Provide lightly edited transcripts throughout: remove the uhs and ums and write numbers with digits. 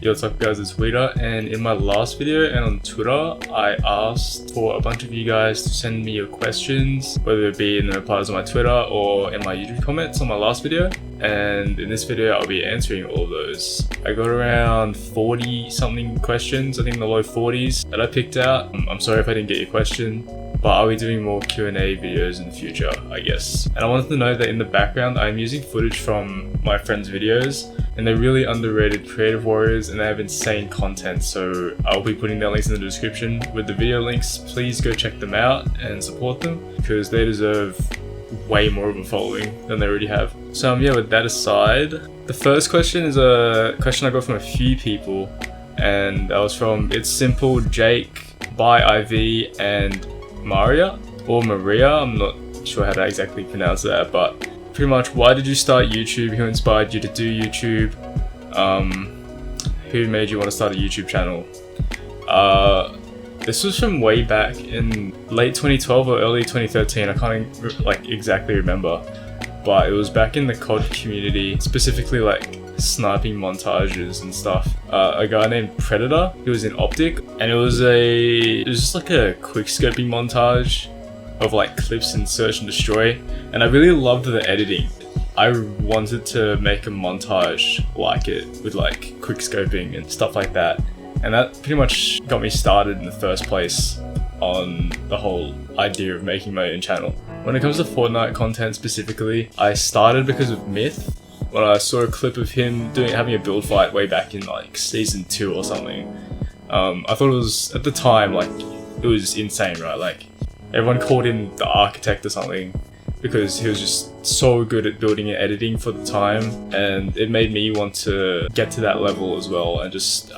Yo, what's up guys, it's Weduh, and in my last video and on Twitter, I asked for a bunch of you guys to send me your questions, whether it be in the replies on my Twitter or in my YouTube comments on my last video. And in this video, I'll be answering all of those. I got around 40 something questions, I think in the low 40s that I picked out. I'm sorry if I didn't get your question, but I'll be doing more Q&A videos in the future, I guess. And I wanted to know that in the background, I'm using footage from my friends' videos, and they're really underrated creative warriors and they have insane content, so I'll be putting their links in the description with the video links. Please go check them out and support them because they deserve way more of a following than they already have. So yeah, with that aside, the first question is a question I got from a few people, and that was from It's Simple, Jake, by Ivy, and Maria, or Maria, I'm not sure how to exactly pronounce that, but pretty much, why did you start YouTube? Who inspired you to do YouTube? Who made you want to start a YouTube channel? This was from way back in late 2012 or early 2013. I can't exactly remember, but it was back in the COD community, specifically like sniping montages and stuff. A guy named Predator, he was in Optic, and it was just like a quick scoping montage of like clips in Search and Destroy, and I really loved the editing. I wanted to make a montage like it with like quick scoping and stuff like that, and that pretty much got me started in the first place on the whole idea of making my own channel. When it comes to Fortnite content specifically, I started because of Myth. When I saw a clip of him having a build fight way back in like season 2 or something, I thought it was, at the time, like, it was insane, right? Like, everyone called him the architect or something because he was just so good at building and editing for the time, and it made me want to get to that level as well and just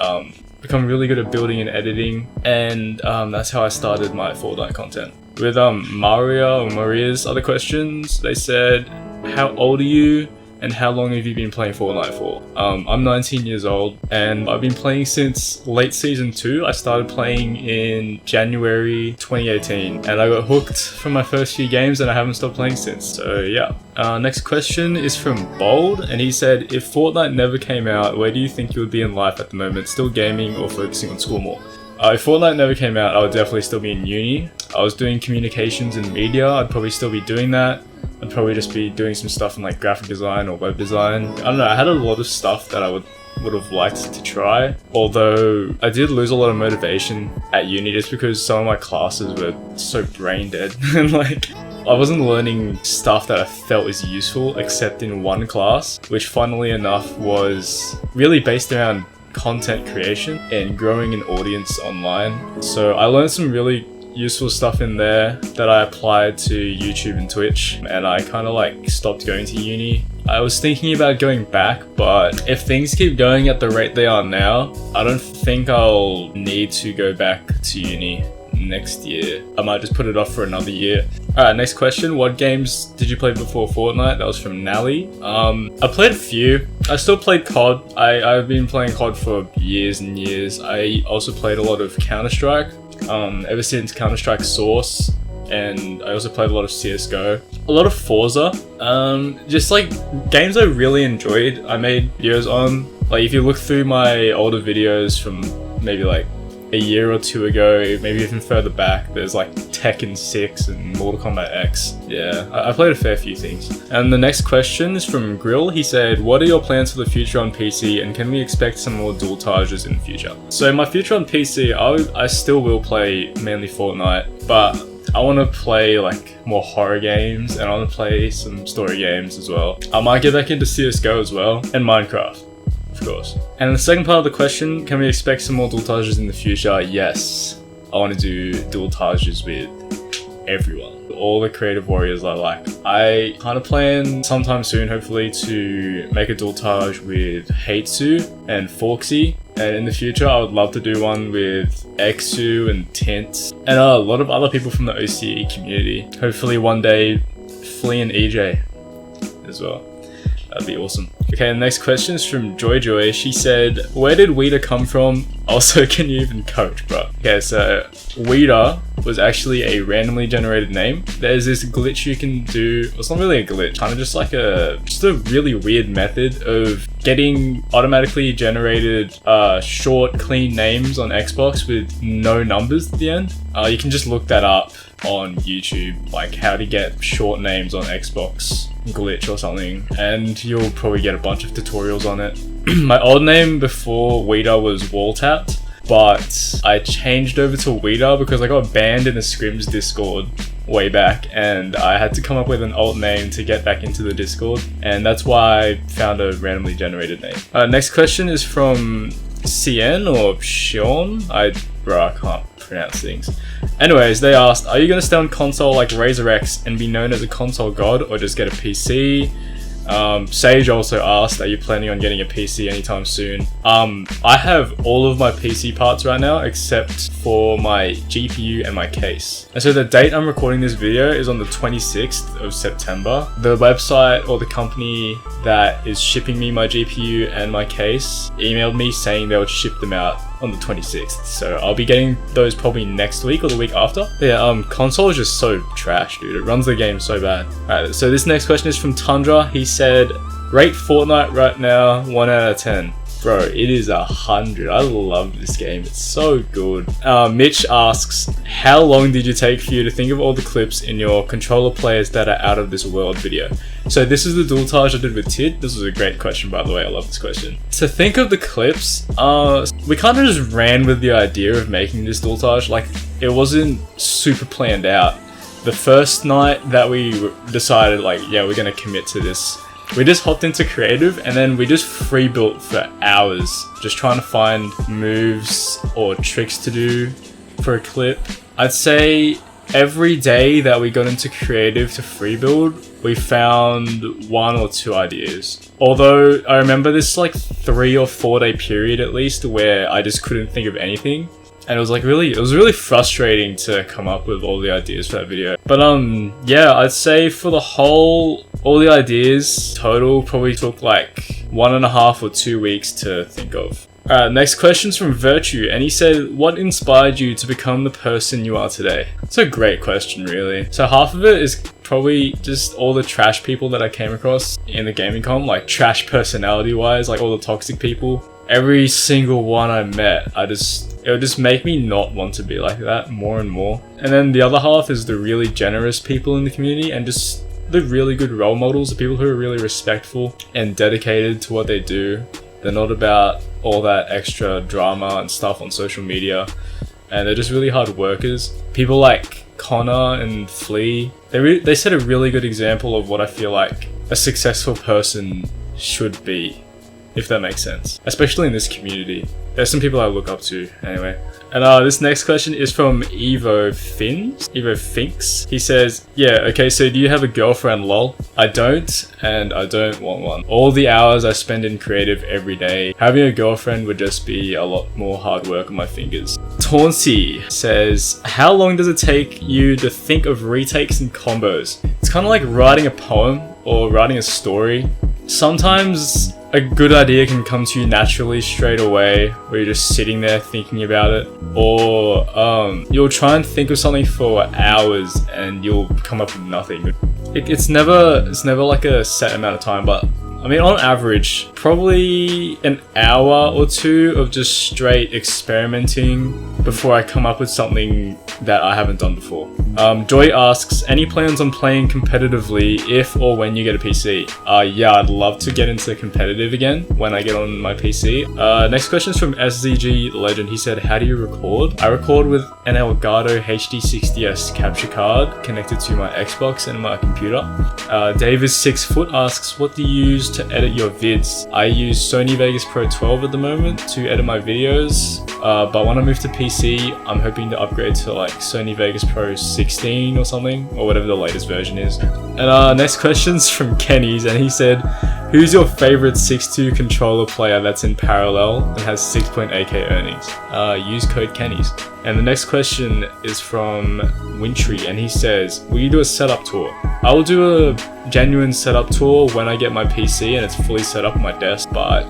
become really good at building and editing, and that's how I started my Fortnite content. With Maria's other questions, they said, how old are you? And how long have you been playing Fortnite for? I'm 19 years old and I've been playing since late season 2. I started playing in January 2018 and I got hooked from my first few games and I haven't stopped playing since. So yeah. Next question is from Bold, and he said, if Fortnite never came out, where do you think you would be in life at the moment? Still gaming or focusing on school more? If Fortnite never came out, I would definitely still be in uni. I was doing communications and media. I'd probably still be doing that. I'd probably just be doing some stuff in like graphic design or web design. I don't know, I had a lot of stuff that I would have liked to try. Although I did lose a lot of motivation at uni just because some of my classes were so brain dead. And like, I wasn't learning stuff that I felt was useful except in one class, which funnily enough was really based around content creation and growing an audience online. So I learned some really useful stuff in there that I applied to YouTube and Twitch, and I kind of like stopped going to uni. I was thinking about going back, but if things keep going at the rate they are now, I don't think I'll need to go back to uni next year. I might just put it off for another year. Alright, next question. What games did you play before Fortnite? That was from Nally. I played a few. I still played COD. I've been playing COD for years and years. I also played a lot of Counter-Strike. Ever since Counter-Strike Source, and I also played a lot of CSGO, a lot of Forza, just like games I really enjoyed. I made videos on, like if you look through my older videos from maybe like a year or two ago, maybe even further back, there's like Tekken 6 and Mortal Kombat X. Yeah, I played a fair few things. And the next question is from Grill. He said, what are your plans for the future on PC, and can we expect some more dual targes in the future? So my future on PC, I still will play mainly Fortnite, but I want to play like more horror games, and I want to play some story games as well. I might get back into CSGO as well, and Minecraft, of course. And the second part of the question, can we expect some more dual targes in the future? Yes, I want to do dual targes with everyone, all the creative warriors I like. I kind of plan sometime soon, hopefully, to make a dual targe with Exsu and Foxy. And in the future, I would love to do one with Exsu and Tints and a lot of other people from the OCE community. Hopefully one day, Flea and EJ as well. That'd be awesome. Okay, the next question is from Joy. She said, where did Weduh come from? Also, can you even coach, bro? Okay, so Weduh was actually a randomly generated name. There's this glitch you can do. It's not really a glitch, kind of just like a really weird method of getting automatically generated short, clean names on Xbox with no numbers at the end. You can just look that up on YouTube, like how to get short names on Xbox glitch or something, and you'll probably get a bunch of tutorials on it. My old name before Weduh was Wall Tapped, but I changed over to Weduh because I got banned in the Scrims Discord way back, and I had to come up with an alt name to get back into the Discord, and that's why I found a randomly generated name. Next question is from Cien or Sean. I can't pronounce things. Anyways, they asked, are you going to stay on console like Razor X and be known as a console god, or just get a PC? Sage also asked, are you planning on getting a PC anytime soon? I have all of my PC parts right now except for my GPU and my case. And so the date I'm recording this video is on the 26th of September. The website or the company that is shipping me my GPU and my case emailed me saying they would ship them out on the 26th. So I'll be getting those probably next week or the week after. But yeah, console is just so trash, dude. It runs the game so bad. Alright, so this next question is from Tundra. He said, rate Fortnite right now 1 out of 10. Bro, it is 100. I love this game. It's so good. Mitch asks, how long did you take for you to think of all the clips in your controller players that are out of this world video? So this is the dualtage I did with Tid. This was a great question, by the way. I love this question. To think of the clips, we kind of just ran with the idea of making this dualtage. Like, it wasn't super planned out. The first night that we decided, like, yeah, we're gonna commit to this, we just hopped into creative and then we just free built for hours, just trying to find moves or tricks to do for a clip. I'd say every day that we got into creative to free build, we found 1 or 2 ideas. Although I remember this like 3 or 4 day period at least where I just couldn't think of anything. And it was really frustrating to come up with all the ideas for that video. But yeah, I'd say for all the ideas total probably took like 1.5 or 2 weeks to think of. Next question's from Virtue, and he said, what inspired you to become the person you are today? It's a great question, really. So half of it is probably just all the trash people that I came across in the gaming com, like trash personality wise, like all the toxic people. Every single one I met, it would just make me not want to be like that more and more. And then the other half is the really generous people in the community and just the really good role models, the people who are really respectful and dedicated to what they do. They're not about all that extra drama and stuff on social media, and they're just really hard workers. People like Connor and Flea, they set a really good example of what I feel like a successful person should be, if that makes sense, especially in this community. There's some people I look up to anyway. And this next question is from Evo Finks. He says, yeah, okay, so do you have a girlfriend, lol? I don't, and I don't want one. All the hours I spend in creative every day, having a girlfriend would just be a lot more hard work on my fingers. Tauncey says, how long does it take you to think of retakes and combos? It's kind of like writing a poem or writing a story. Sometimes a good idea can come to you naturally straight away, where you're just sitting there thinking about it, or you'll try and think of something for hours and you'll come up with nothing. It's never like a set amount of time, but I mean, on average, probably an hour or 2 of just straight experimenting before I come up with something that I haven't done before. Joy asks, any plans on playing competitively if or when you get a PC? Yeah, I'd love to get into competitive again when I get on my PC. Next question is from SZG Legend. He said, how do you record? I record with an Elgato HD60S capture card connected to my Xbox and my computer. Davis 6 Foot asks, what do you use to edit your vids? I use Sony Vegas Pro 12 at the moment to edit my videos, but when I move to PC, I'm hoping to upgrade to like Sony Vegas Pro 16 or something, or whatever the latest version is. And next question's from Kenny's, and he said, who's your favorite 6.2 controller player that's in parallel and has 6.8k earnings? Use code Kenny's. And the next question is from Wintry, and he says, will you do a setup tour? I will do a genuine setup tour when I get my PC and it's fully set up on my desk, but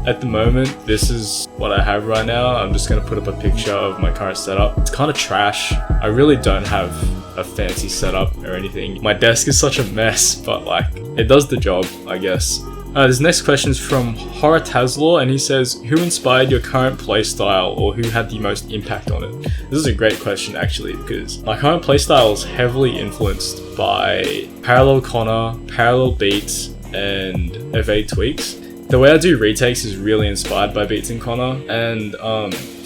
at the moment, this is what I have right now. I'm just gonna put up a picture of my current setup. It's kind of trash. I really don't have a fancy setup or anything. My desk is such a mess, but like, it does the job, I guess. This next question is from Horror Taslaw, and he says, who inspired your current playstyle, or who had the most impact on it? This is a great question actually, because my current playstyle is heavily influenced by Parallel Connor, Parallel Beats, and Evade Tweaks. The way I do retakes is really inspired by Beats and Connor, and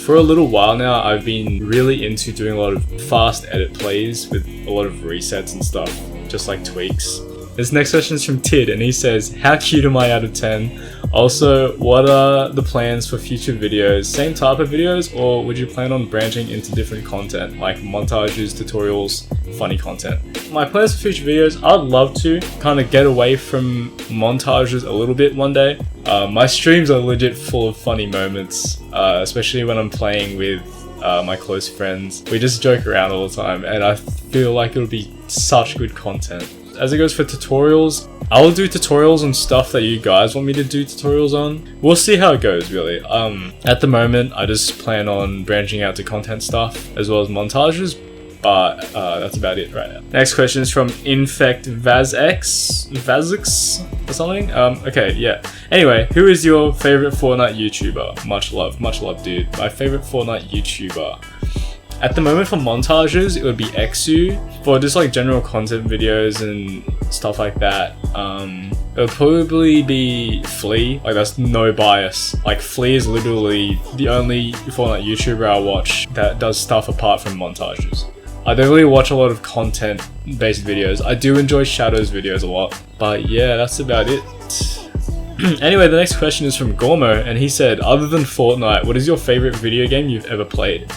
for a little while now I've been really into doing a lot of fast edit plays with a lot of resets and stuff, just like tweaks. This next question is from Tid, and he says, how cute am I out of 10? Also, what are the plans for future videos? Same type of videos, or would you plan on branching into different content, like montages, tutorials, funny content? My plans for future videos, I'd love to kind of get away from montages a little bit one day. My streams are legit full of funny moments, especially when I'm playing with my close friends. We just joke around all the time, and I feel like it'll be such good content. As it goes for tutorials, I will do tutorials on stuff that you guys want me to do tutorials on. We'll see how it goes, really. At the moment, I just plan on branching out to content stuff as well as montages, but that's about it right now. Next question is from Infect Vazx or something. Okay, yeah. Anyway, who is your favorite Fortnite YouTuber? Much love, dude. My favorite Fortnite YouTuber. At the moment for montages, it would be Exsu. For just like general content videos and stuff like that, it would probably be Flea. Like, that's no bias. Like, Flea is literally the only Fortnite YouTuber I watch that does stuff apart from montages. I don't really watch a lot of content-based videos. I do enjoy Shadow's videos a lot, but yeah, that's about it. Anyway, the next question is from Gormo, and he said, other than Fortnite, what is your favorite video game you've ever played?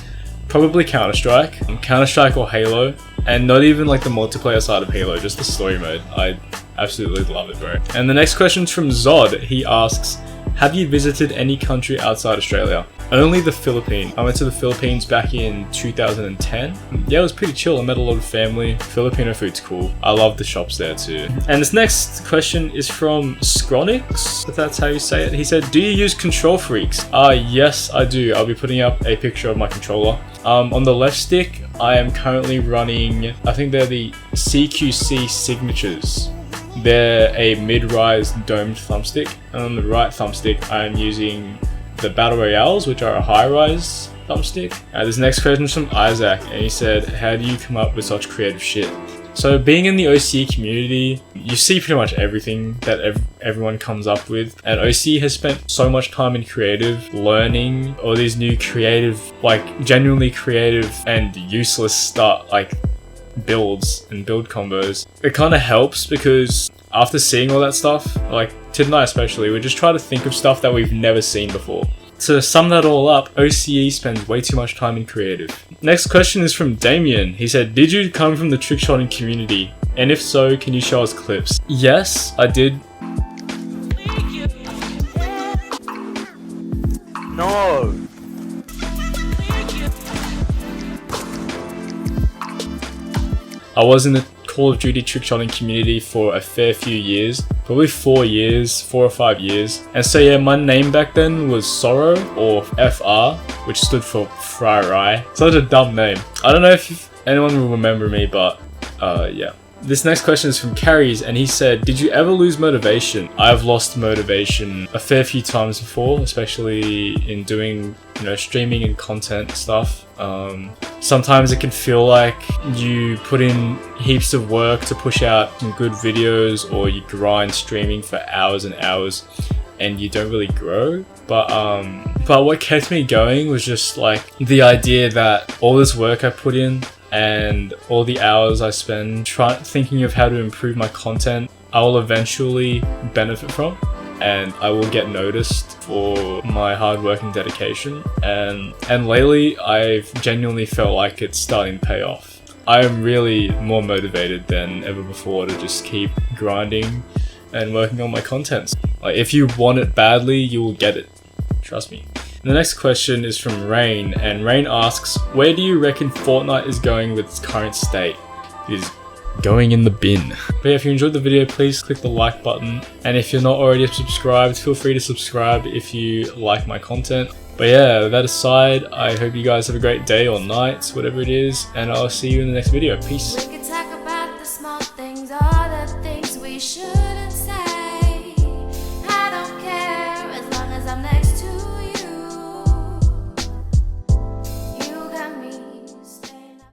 Probably Counter-Strike or Halo, and not even like the multiplayer side of Halo, just the story mode. I absolutely love it, bro. And the next question's from Zod. He asks, have you visited any country outside Australia? Only the Philippines. I went to the Philippines back in 2010. Yeah, it was pretty chill. I met a lot of family. Filipino food's cool. I love the shops there too. And this next question is from Skronix, if that's how you say it. He said, do you use Control Freaks? Yes, I do. I'll be putting up a picture of my controller. On the left stick, I am currently running, I think they're the CQC Signatures. They're a mid-rise domed thumbstick, and on the right thumbstick I am using the Battle Royales, which are a high-rise thumbstick. This next question is from Isaac, and he said, how do you come up with such creative shit? So being in the OC community, you see pretty much everything that everyone comes up with, and OC has spent so much time in creative, learning all these new creative, like genuinely creative and useless stuff, like builds and build combos. It kind of helps because after seeing all that stuff, like Tid and I especially, we just try to think of stuff that we've never seen before. To sum that all up, OCE spends way too much time in creative. Next question is from Damien. He said, did you come from the trickshotting community? And if so, can you show us clips? Yes, I did. No! I was in the Call of Duty trickshotting community for a fair few years, probably 4 or 5 years. And so yeah, my name back then was Sorrow, or FR, which stood for Friar Eye. Such a dumb name. I don't know if anyone will remember me, but yeah. This next question is from Carries, and he said, did you ever lose motivation? I've lost motivation a fair few times before, especially in doing, streaming and content stuff. Sometimes it can feel like you put in heaps of work to push out some good videos, or you grind streaming for hours and hours and you don't really grow. But what kept me going was just like the idea that all this work I put in and all the hours I spend thinking of how to improve my content, I will eventually benefit from, and I will get noticed for my hard work and dedication. And lately, I've genuinely felt like it's starting to pay off. I am really more motivated than ever before to just keep grinding and working on my content. Like, if you want it badly, you will get it. Trust me. The next question is from Rain, and Rain asks, where do you reckon Fortnite is going with its current state? It is going in the bin. But yeah, if you enjoyed the video, please click the like button, and if you're not already subscribed, feel free to subscribe if you like my content. But yeah, that aside, I hope you guys have a great day or night, whatever it is, and I'll see you in the next video. Peace.